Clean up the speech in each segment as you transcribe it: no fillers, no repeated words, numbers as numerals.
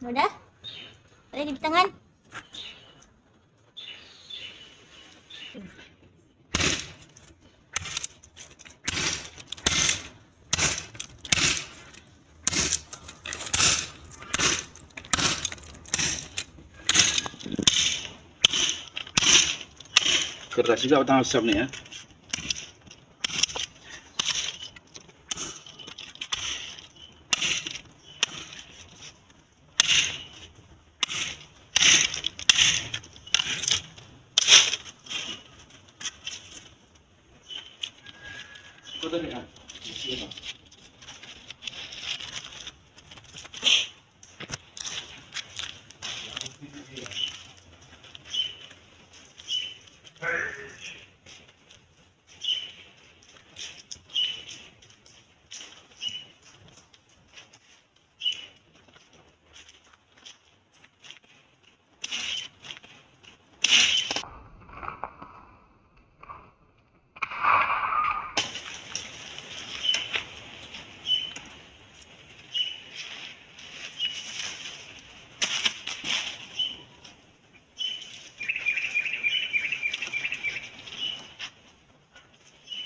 Udah? Ada di tangan? Keras juga batang asap nih ya.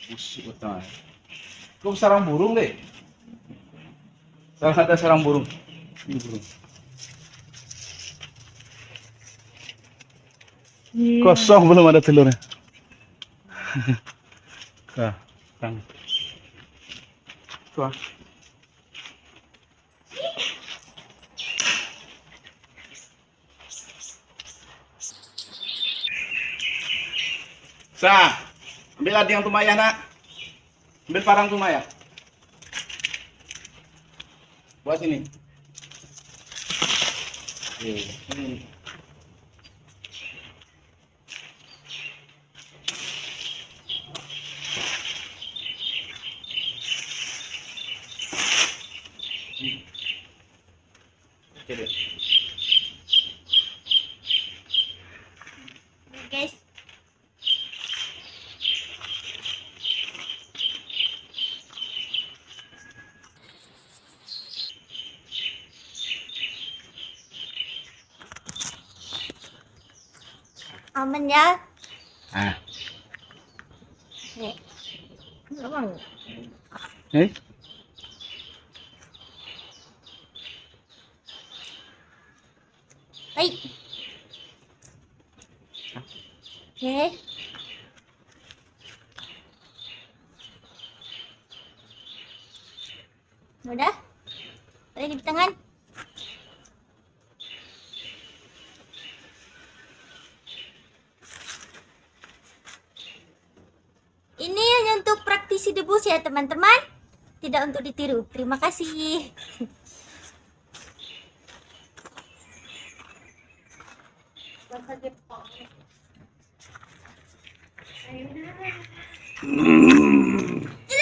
Busuk batang. Kok sarang burung deh? Salah ada sarang burung. Ini burung. Kosong belum ada telurnya. Nah, tang. Tuh. Sa, ambil adi yang tumaya nak. Ambil parang tumaya. Buat sini. Ini. Oke deh. Guys. Aman ya? Ah. Nih. Abang. Eh? Hai. Oke. Udah? Ada di tangan? Ini hanya untuk praktisi debus ya teman-teman. Tidak untuk ditiru. Terima kasih. Ayo.